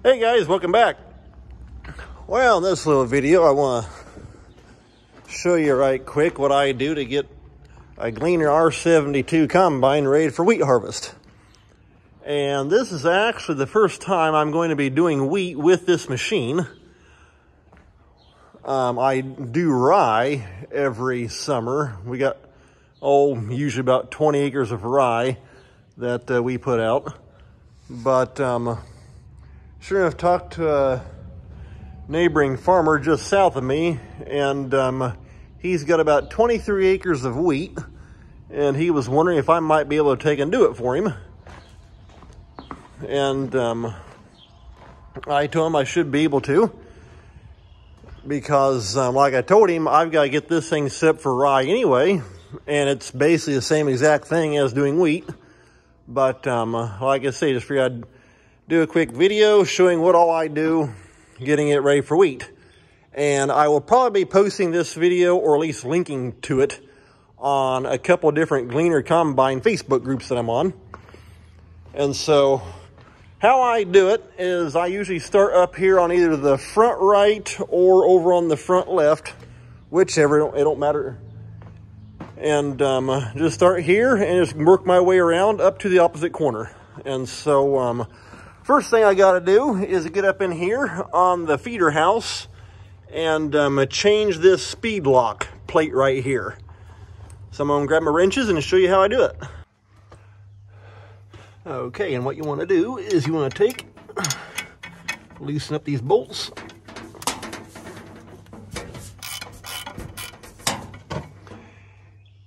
Hey guys, welcome back. Well, in this little video, I want to show you right quick what I do to get a Gleaner R72 combine ready for wheat harvest. And this is actually the first time I'm going to be doing wheat with this machine. I do rye every summer. We got, usually about 20 acres of rye that we put out. But sure enough, talked to a neighboring farmer just south of me, and he's got about 23 acres of wheat, and he was wondering if I might be able to take and do it for him. And I told him I should be able to, because like I told him, I've got to get this thing set for rye anyway, and it's basically the same exact thing as doing wheat. But like I say, just figured I'd do a quick video showing what all I do, getting it ready for wheat. And I will probably be posting this video, or at least linking to it, on a couple of different Gleaner Combine Facebook groups that I'm on. And so how I do it is I usually start up here on either the front right or over on the front left, whichever, it don't matter. And just start here and just work my way around up to the opposite corner. And so first thing I got to do is get up in here on the feeder house and change this speed lock plate right here. So I'm going to grab my wrenches and show you how I do it. Okay, and what you want to do is you want to loosen up these bolts.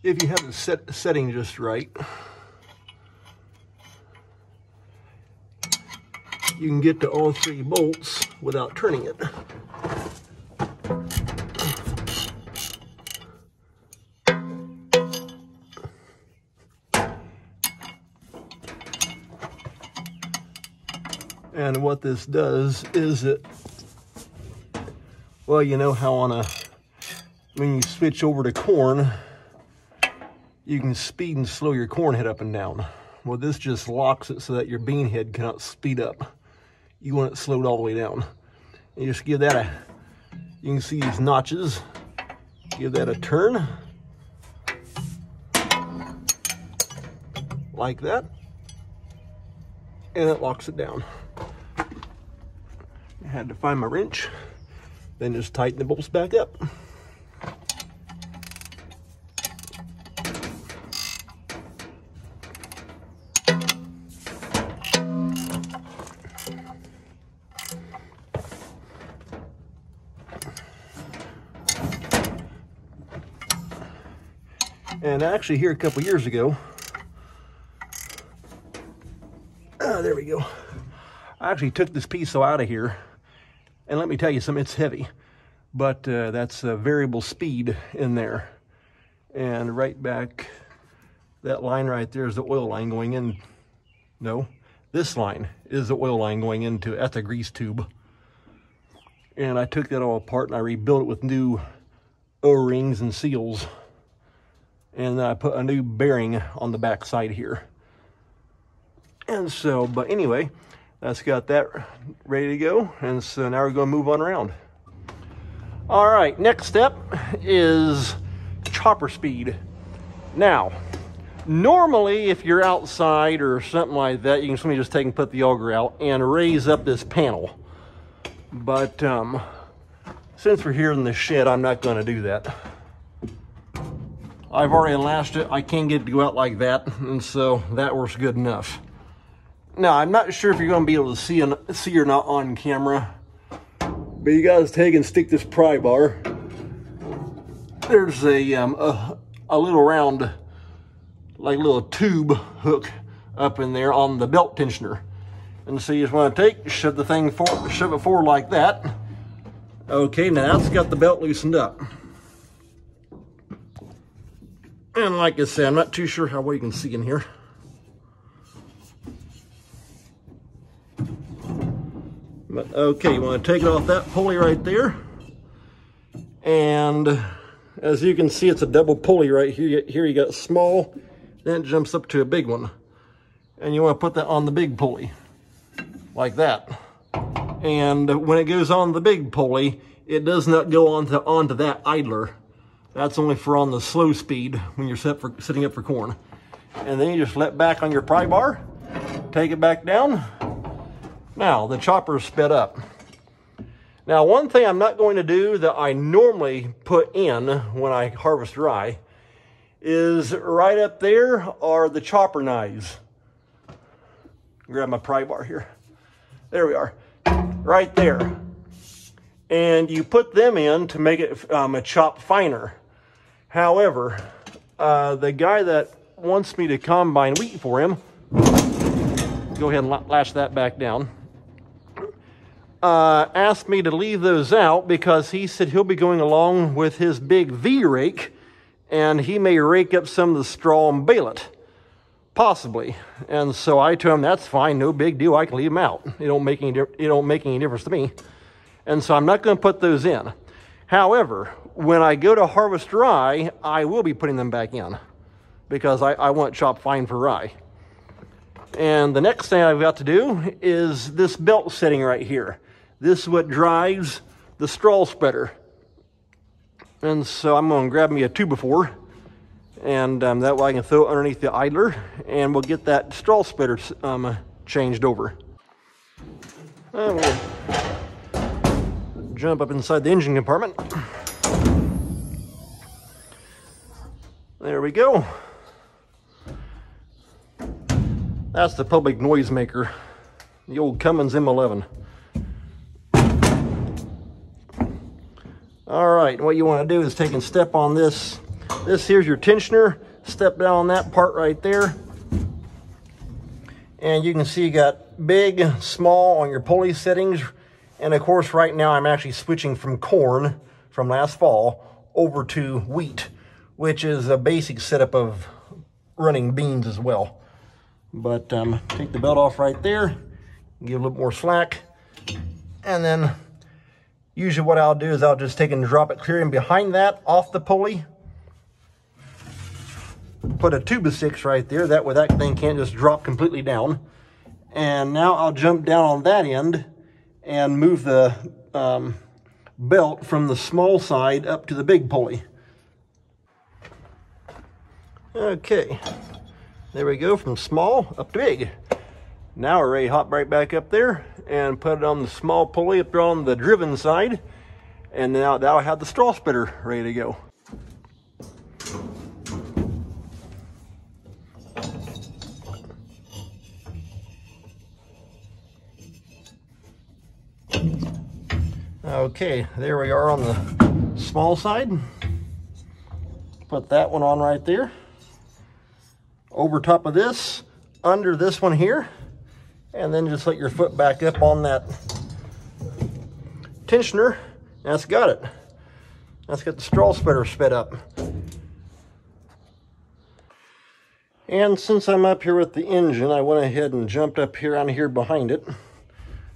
If you have the setting just right, you can get to all three bolts without turning it. And what this does is well, you know how when you switch over to corn, you can speed and slow your corn head up and down. Well, this just locks it so that your bean head cannot speed up. You want it slowed all the way down. And you just give that you can see these notches. Give that a turn. Like that. And it locks it down. I had to find my wrench. Then just tighten the bolts back up. And actually here a couple years ago, there we go. I actually took this piece out of here, and let me tell you something, it's heavy, but that's a variable speed in there. And right back, that line right there is the oil line going in. No, this line is the oil line going into, that's a grease tube. And I took that all apart and I rebuilt it with new O-rings and seals. And then I put a new bearing on the back side here. And so, but anyway, that's got that ready to go. And so now we're going to move on around. All right, next step is chopper speed. Now, normally if you're outside or something like that, you can simply just take and put the auger out and raise up this panel. But since we're here in the shed, I'm not going to do that. I've already lashed it. I can't get it to go out like that, and so that works good enough. Now, I'm not sure if you're going to be able to see or not on camera, but you guys take and stick this pry bar. There's a little round, like little tube hook up in there on the belt tensioner, and so you just want to shove it forward like that. Okay, now that's got the belt loosened up. And like I said, I'm not too sure how well you can see in here. But okay, you want to take it off that pulley right there. And as you can see, it's a double pulley right here. Here you got small, then it jumps up to a big one. And you want to put that on the big pulley, like that. And when it goes on the big pulley, it does not go onto that idler. That's only for on the slow speed when you're sitting up for corn. And then you just let back on your pry bar, take it back down. Now the chopper's sped up. Now one thing I'm not going to do that I normally put in when I harvest rye is right up there are the chopper knives. Grab my pry bar here. There we are, right there. And you put them in to make it a chop finer. However, the guy that wants me to combine wheat for him, go ahead and lash that back down, asked me to leave those out because he said he'll be going along with his big V rake and he may rake up some of the straw and bale it, possibly. And so I told him that's fine, no big deal, I can leave them out. It don't make any difference to me. And so I'm not going to put those in. However, when I go to harvest rye, I will be putting them back in because I want chopped fine for rye. And the next thing I've got to do is this belt setting right here. This is what drives the straw spreader. And so I'm going to grab me a 2x4, and that way I can throw it underneath the idler, and we'll get that straw spreader changed over. And we'll jump up inside the engine compartment. There we go. That's the public noise maker, the old Cummins M11. All right, what you want to do is take and step on this. This here's your tensioner. Step down on that part right there. And you can see you got big, small on your pulley settings. And of course, right now I'm actually switching from corn from last fall over to wheat, which is a basic setup of running beans as well. But take the belt off right there, give a little more slack, and then usually what I'll do is I'll just take and drop it clear in behind that off the pulley. Put a 2x6 right there, that way that thing can't just drop completely down. And now I'll jump down on that end and move the belt from the small side up to the big pulley. Okay. There we go, from small up to big. Now we're ready to hop right back up there and put it on the small pulley up there on the driven side. And now that'll have the straw spreader ready to go. Okay, there we are on the small side. Put that one on right there. Over top of this, under this one here, and then just let your foot back up on that tensioner. That's got it. That's got the straw spreader sped up. And since I'm up here with the engine, I went ahead and jumped up here on here behind it.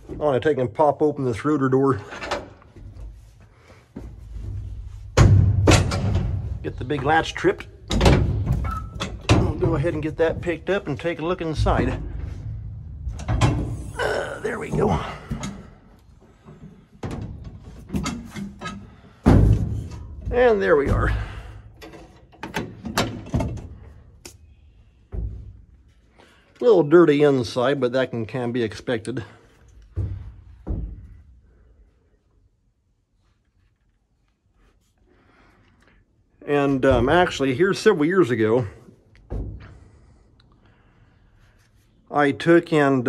I want to take and pop open this rotor door. Get the big latch tripped. Go ahead and get that picked up and take a look inside. There we go. And there we are. A little dirty inside, but that can be expected. And actually, here several years ago, I took and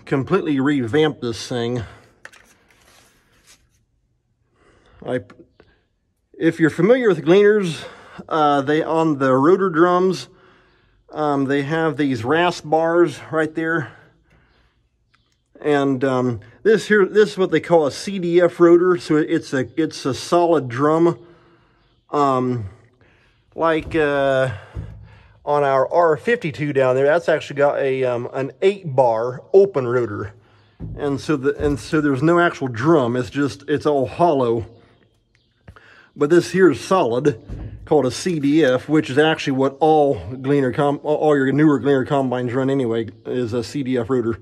completely revamped this thing. If you're familiar with Gleaners, they on the rotor drums, they have these rasp bars right there. And this is what they call a CDF rotor. So it's a solid drum, like on our R72 down there. That's actually got a an 8-bar open rotor, and so there's no actual drum. It's all hollow. But this here is solid, called a CDF, which is actually what all your newer Gleaner combines run anyway, is a CDF rotor.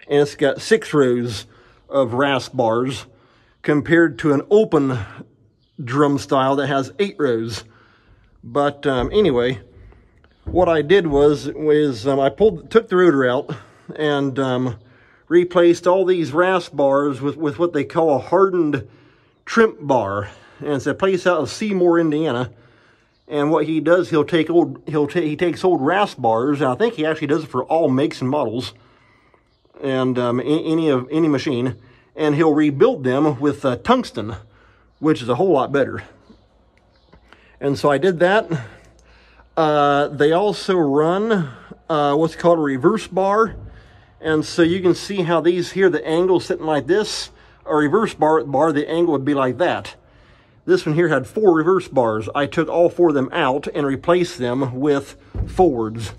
And it's got 6 rows of rasp bars compared to an open drum style that has 8 rows. But anyway, what I did was I took the rotor out and replaced all these rasp bars with what they call a hardened trimp bar, and it's a place out of Seymour, Indiana. And what he does, he takes old rasp bars, and I think he actually does it for all makes and models, and any machine, and he'll rebuild them with tungsten, which is a whole lot better. And so I did that. They also run what's called a reverse bar, and so you can see how these here, the angle sitting like this. A reverse bar, the angle would be like that. This one here had 4 reverse bars. I took all 4 of them out and replaced them with forwards.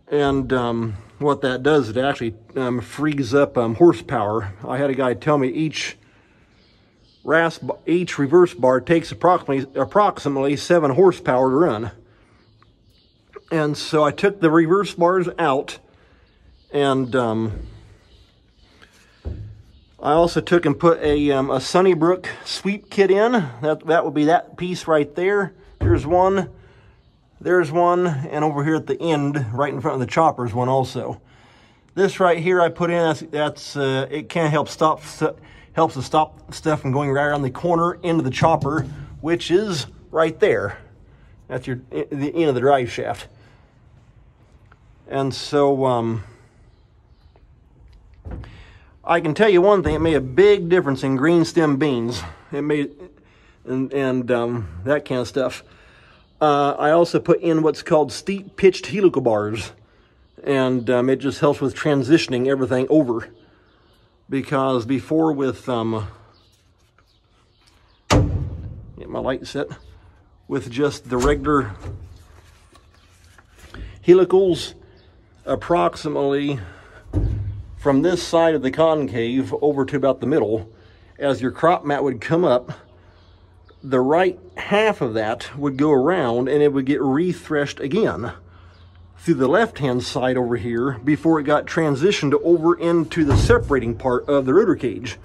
And what that does, it actually frees up horsepower. I had a guy tell me each reverse bar takes approximately 7 horsepower to run. And so I took the reverse bars out, and I also took and put a Sunnybrook sweep kit in. That would be that piece right there. There's one, and over here at the end, right in front of the chopper, is one also. This right here I put in, it can helps to stop stuff from going right around the corner into the chopper, which is right there. That's the end of the drive shaft. And so I can tell you one thing, it made a big difference in green stem beans. It made, and that kind of stuff. I also put in what's called steep pitched helical bars, and it just helps with transitioning everything over. Because before with, get my light set, with just the regular helicals, approximately from this side of the concave over to about the middle, as your crop mat would come up, the right half of that would go around and it would get re-threshed again through the left-hand side over here before it got transitioned over into the separating part of the rotor cage.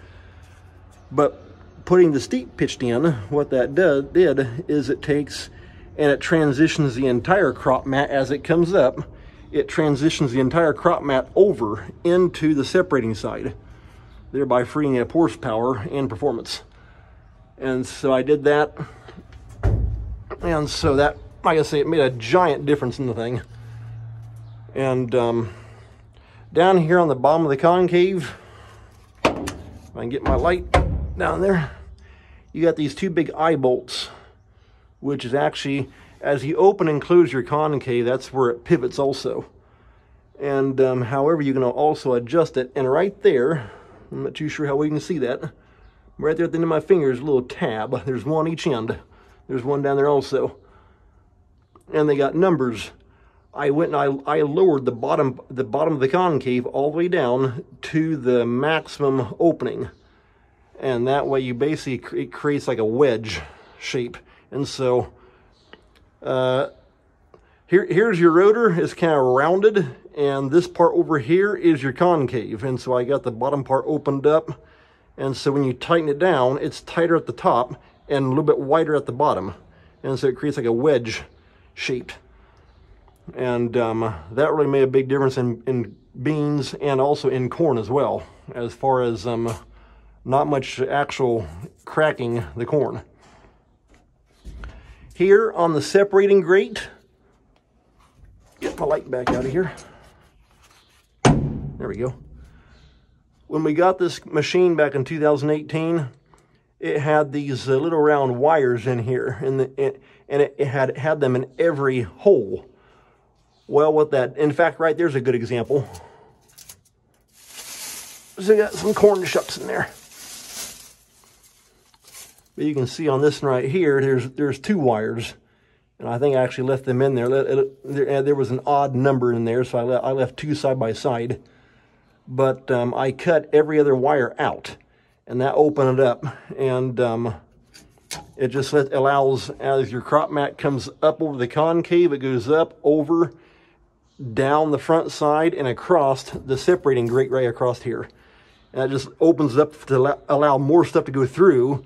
But putting the steep pitched in, what that did is it takes and it transitions the entire crop mat as it comes up. It transitions the entire crop mat over into the separating side, thereby freeing up horsepower and performance. And so I did that, and so that, like I say, it made a giant difference in the thing. And down here on the bottom of the concave, if I can get my light down there, you got these 2 big eye bolts, which is actually, as you open and close your concave, that's where it pivots also. And however, you can also adjust it. And right there, I'm not too sure how we can see that, right there at the end of my finger is a little tab. There's one each end. There's one down there also. And they got numbers. I went and I lowered the bottom of the concave all the way down to the maximum opening. And that way you basically, it creates like a wedge shape. And so here's your rotor. It's kind of rounded, and this part over here is your concave. And so I got the bottom part opened up, and so when you tighten it down, it's tighter at the top and a little bit wider at the bottom, and so it creates like a wedge shape. And that really made a big difference in beans and also in corn as well, as far as not much actual cracking the corn. Here on the separating grate, get my light back out of here. There we go. When we got this machine back in 2018, it had these little round wires in here, and it had them in every hole. Well, what that, in fact, right there's a good example. So you got some corn shucks in there. But you can see on this one right here, there's 2 wires. And I think I actually left them in there. There was an odd number in there, so I left 2 side by side. But I cut every other wire out, and that opened it up. And it just allows, as your crop mat comes up over the concave, it goes up, over, down the front side, and across the separating grate right across here. And it just opens up to allow more stuff to go through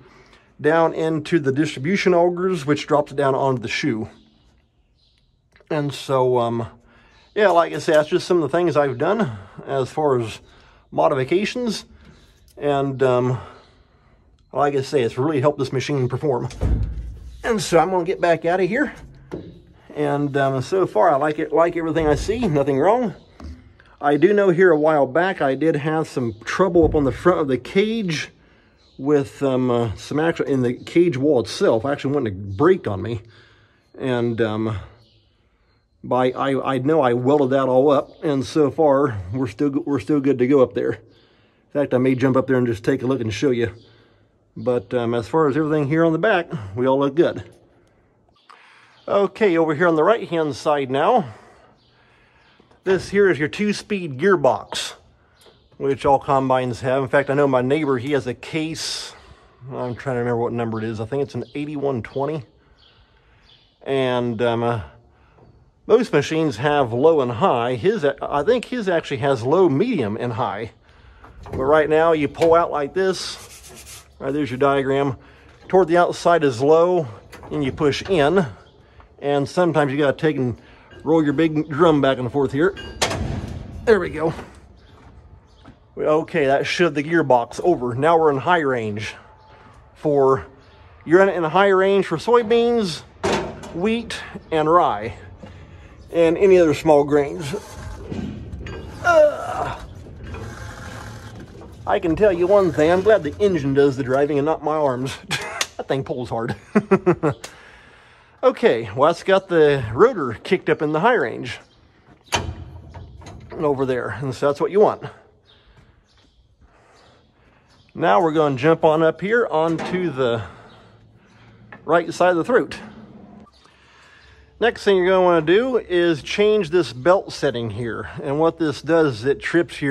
down into the distribution augers, which drops it down onto the shoe. And so, yeah, like I said, that's just some of the things I've done as far as modifications. And like I say, it's really helped this machine perform. And so I'm going to get back out of here. And so far, I like everything I see, nothing wrong. I do know here a while back I did have some trouble up on the front of the cage with some actual, in the cage wall itself. I actually went and braked on me. And I know I welded that all up, and so far we're still good to go up there. In fact, I may jump up there and just take a look and show you. But as far as everything here on the back, we all look good. Okay, over here on the right hand side now, this here is your 2-speed gearbox, which all combines have. In fact, I know my neighbor, he has a case. I'm trying to remember what number it is. I think it's an 8120. And most machines have low and high. I think his actually has low, medium, and high. But right now, you pull out like this. Right, there's your diagram. Toward the outside is low, and you push in. And sometimes you got to take and roll your big drum back and forth here. There we go. Okay, that shoved the gearbox over. Now we're in high range. You're in a high range for soybeans, wheat, and rye, and any other small grains. I can tell you one thing, I'm glad the engine does the driving and not my arms. That thing pulls hard. Okay, well, that's got the rotor kicked up in the high range over there, and so that's what you want. Now we're going to jump on up here onto the right side of the throat. Next thing you're going to want to do is change this belt setting here. And what this does is it trips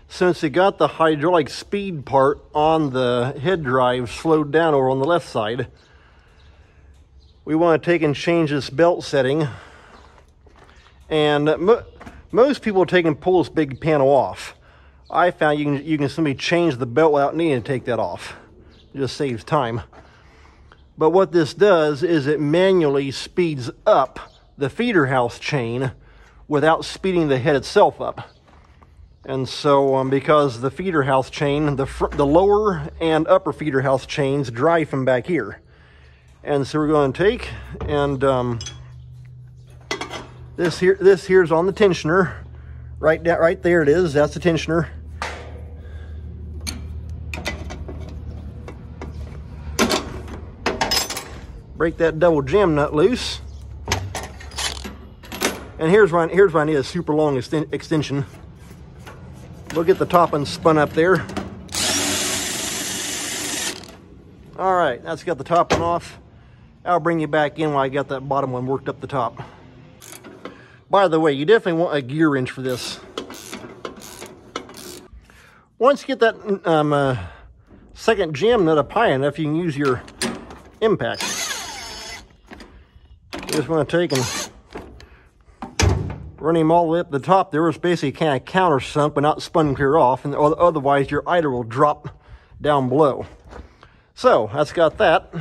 since it got the hydraulic speed part on the head drive slowed down over on the left side, we want to take and change this belt setting. And most people take and pull this big panel off. I found you can simply change the belt without needing to take that off. It just saves time. But what this does is it manually speeds up the feeder house chain without speeding the head itself up. And so because the feeder house chain, the lower and upper feeder house chains drive from back here. And so we're going to take and this here's on the tensioner. Right there it is. That's the tensioner. Break that double jam nut loose. And here's where I need a super long extension. We'll get the top one spun up there. All right, that's got the top one off. I'll bring you back in while I got that bottom one worked up the top. By the way, you definitely want a gear wrench for this. Once you get that second jam nut up high enough, you can use your impact. You just want to take and run him all the way up the top there. It's basically kind of countersunk but not spun clear off, and otherwise your idler will drop down below. So that's got that.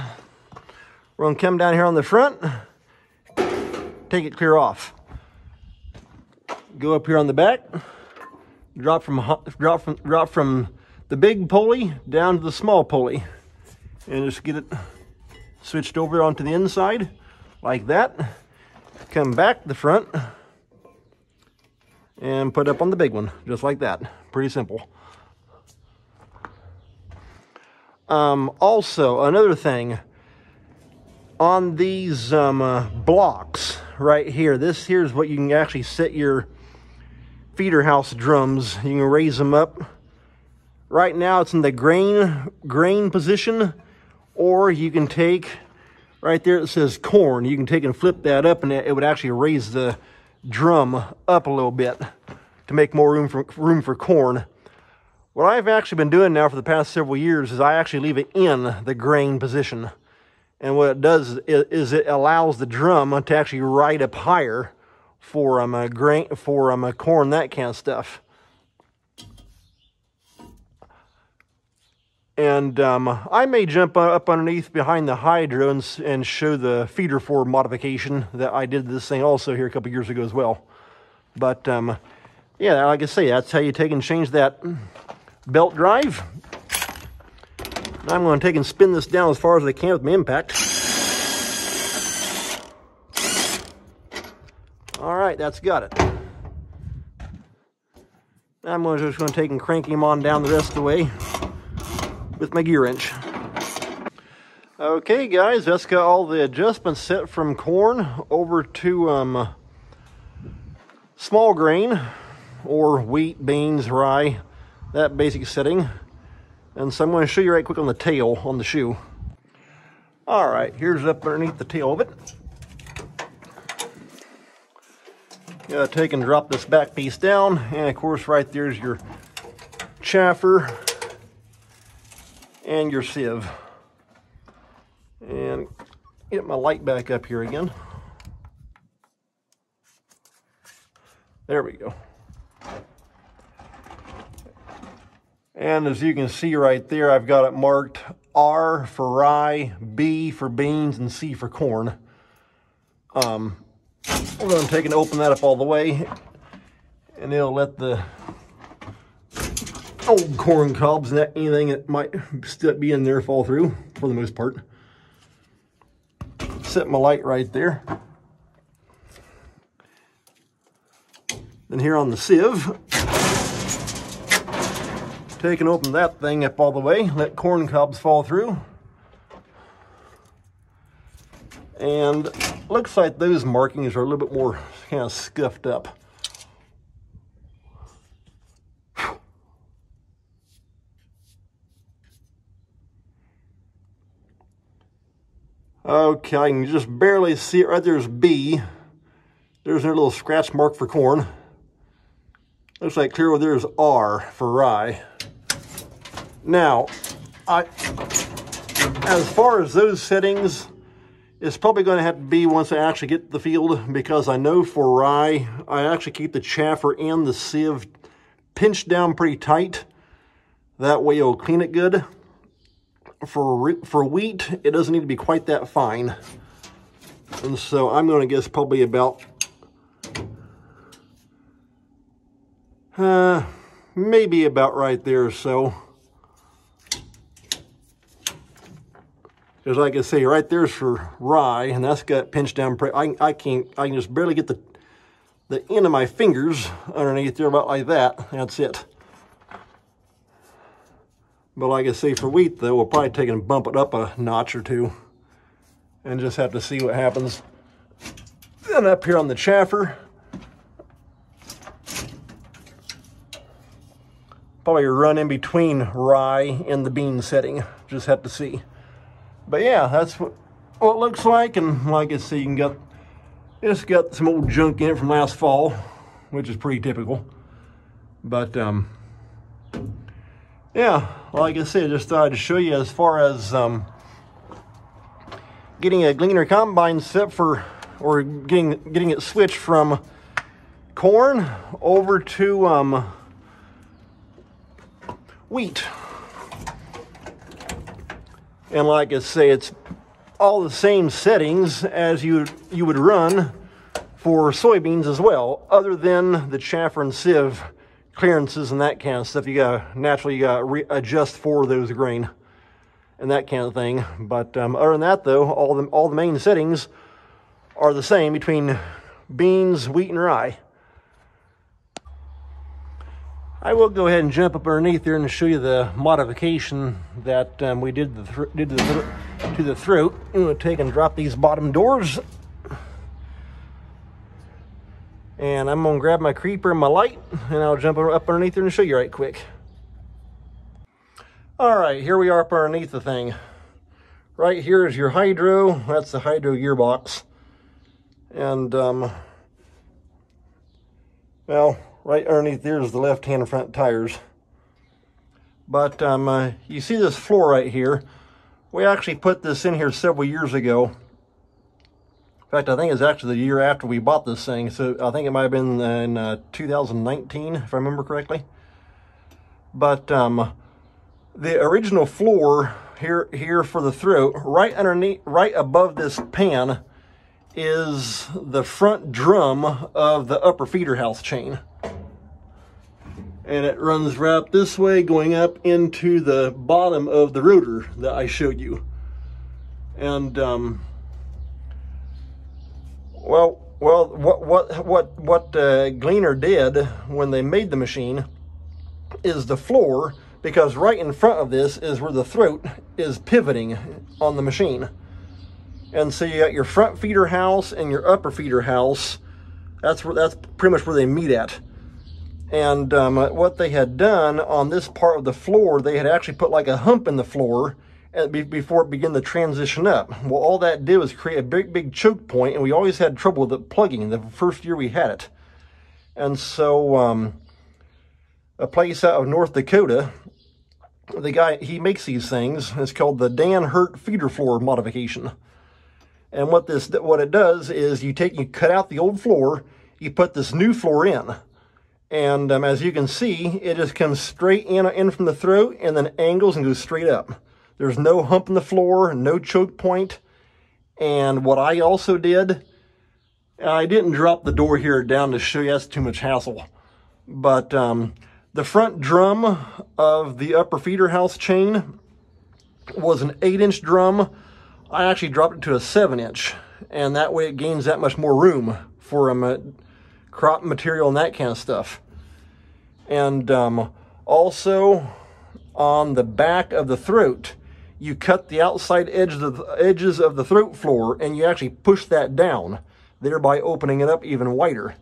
We're going to come down here on the front, take it clear off. Go up here on the back, drop from the big pulley down to the small pulley, and just get it switched over onto the inside like that. Come back to the front and put up on the big one, just like that. Pretty simple. Also, another thing, on these blocks right here, this here's what you can actually set your feeder house drums. You can raise them up. Right now it's in the grain position, or you can take, right there it says corn, you can take and flip that up and it would actually raise the drum up a little bit to make more room for corn. What I've actually been doing now for the past several years is I actually leave it in the grain position. And what it does is it allows the drum to actually ride up higher for corn, that kind of stuff. And I may jump up underneath behind the hydro and show the feeder for modification that I did this thing also here a couple years ago as well. But yeah, like I say, that's how you take and change that belt drive. Now I'm going to take and spin this down as far as I can with my impact. All right, that's got it. Now I'm just going to take and crank him on down the rest of the way with my gear wrench. Okay guys, that's got all the adjustments set from corn over to small grain or wheat, beans, rye, that basic setting. And so I'm going to show you right quick on the tail on the shoe. All right, here's up underneath the tail of it. Gotta take and drop this back piece down, and of course right there's your chaffer and your sieve. And get my light back up here again. There we go. And as you can see right there, I've got it marked R for rye, B for beans, and C for corn. We're going to take and open that up all the way, and it'll let the old corn cobs and anything that might still be in there fall through, for the most part. Set my light right there. Then here on the sieve, take and open that thing up all the way, let corn cobs fall through. And looks like those markings are a little bit more kind of scuffed up. Okay, I can just barely see it. Right there's B. There's a little scratch mark for corn. Looks like clear over there is R for rye. Now, as far as those settings, it's probably going to have to be once I actually get to the field, because I know for rye, I actually keep the chaffer and the sieve pinched down pretty tight. That way it'll clean it good. For wheat, it doesn't need to be quite that fine. And so I'm going to guess probably about maybe about right there or so. Because like I say, right there's for rye, and that's got pinched down. I can just barely get the end of my fingers underneath there, about like that. That's it. But like I say, for wheat though, we'll probably take and bump it up a notch or two, and just have to see what happens. Then up here on the chaffer, probably run in between rye and the bean setting. Just have to see. But yeah, that's what it looks like. And like I say, it's got some old junk in it from last fall, which is pretty typical. But yeah, like I said, just thought I'd show you as far as getting a Gleaner combine set for, or getting it switched from corn over to wheat. And like I say, it's all the same settings as you would run for soybeans as well, other than the chaffer and sieve clearances and that kind of stuff. You gotta adjust for those grain and that kind of thing. But other than that, though, all the main settings are the same between beans, wheat, and rye. I will go ahead and jump up underneath there and show you the modification that we did to the throat. I'm going to take and drop these bottom doors. And I'm going to grab my creeper and my light, and I'll jump up underneath there and show you right quick. All right, here we are up underneath the thing. Right here is your hydro. That's the hydro gearbox. And, well, right underneath there is the left-hand front tires. But you see this floor right here. We actually put this in here several years ago. In fact, I think it's actually the year after we bought this thing. So I think it might have been in 2019, if I remember correctly. But the original floor here for the throat, right underneath, right above this pan, is the front drum of the upper feeder house chain. And it runs right up this way, going up into the bottom of the rotor that I showed you. And what Gleaner did when they made the machine is the floor, because right in front of this is where the throat is pivoting on the machine. And so you got your front feeder house and your upper feeder house. That's pretty much where they meet at. And what they had done on this part of the floor, they had actually put like a hump in the floor before it began to transition up. Well, all that did was create a big choke point, and we always had trouble with it plugging the first year we had it. And so a place out of North Dakota, the guy, he makes these things. It's called the Dan Hurt feeder floor modification. And what it does is you cut out the old floor, you put this new floor in. And as you can see, it just comes straight in from the throat and then angles and goes straight up. There's no hump in the floor, no choke point. And what I also did, I didn't drop the door here down to show you, that's too much hassle. But the front drum of the upper feeder house chain was an 8-inch drum. I actually dropped it to a 7-inch, and that way it gains that much more room for crop material and that kind of stuff. And also on the back of the throat, you cut the outside edges of the throat floor, and you actually push that down, thereby opening it up even wider.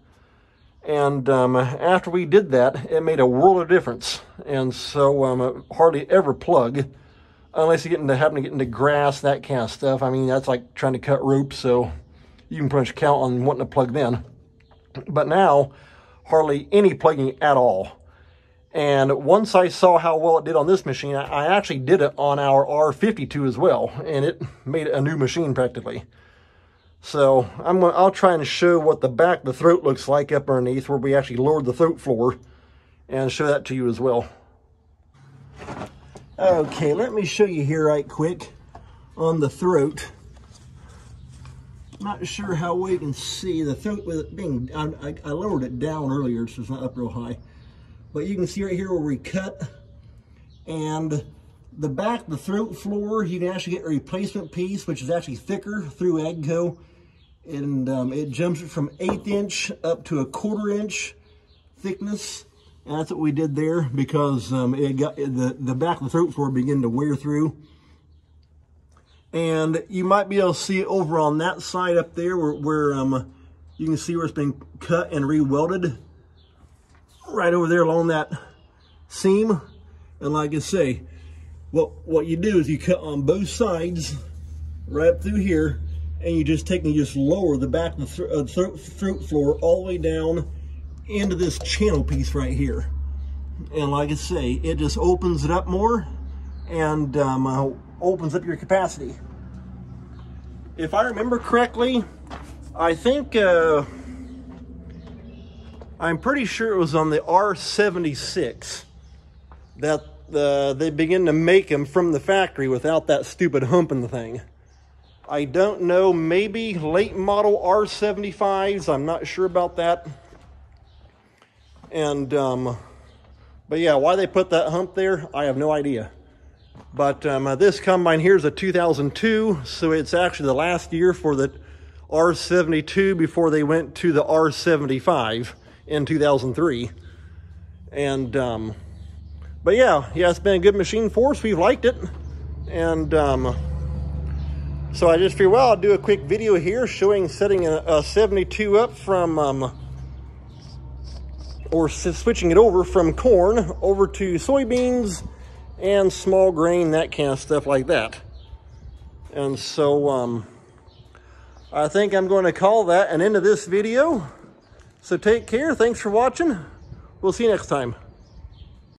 And after we did that, it made a world of difference. And so hardly ever plug, unless you happen to get into grass, that kind of stuff. I mean, that's like trying to cut rope, so you can pretty much count on wanting to plug then. But now, hardly any plugging at all. And once I saw how well it did on this machine, I actually did it on our R72 as well, and it made a new machine practically. So I'll try and show what the back of the throat looks like up underneath, where we actually lowered the throat floor, and show that to you as well. Okay, let me show you here right quick on the throat. Not sure how well you can see the throat with it being, I lowered it down earlier, so it's not up real high. But you can see right here where we cut, and the back of the throat floor, you can actually get a replacement piece, which is actually thicker through Agco. And it jumps it from 1/8 inch up to 1/4 inch thickness. And that's what we did there, because it got the back of the throat floor began to wear through. And you might be able to see it over on that side up there where you can see where it's been cut and re-welded. Right over there along that seam. And like I say, what you do is you cut on both sides right up through here, and you just lower the back of the throat floor all the way down into this channel piece right here. And like I say, it just opens it up more and opens up your capacity. If I remember correctly, I think I'm pretty sure it was on the R76 that they begin to make them from the factory without that stupid hump in the thing. I don't know, maybe late model R75s, I'm not sure about that. And but yeah, why they put that hump there, I have no idea. But this combine here is a 2002, so it's actually the last year for the R72 before they went to the R75 in 2003. And but yeah, it's been a good machine for us. We've liked it. And so I just figured, well, I'll do a quick video here showing setting a 72 up from or switching it over from corn over to soybeans and small grain, that kind of stuff like that. And so I think I'm going to call that an end of this video. So take care. Thanks for watching. We'll see you next time.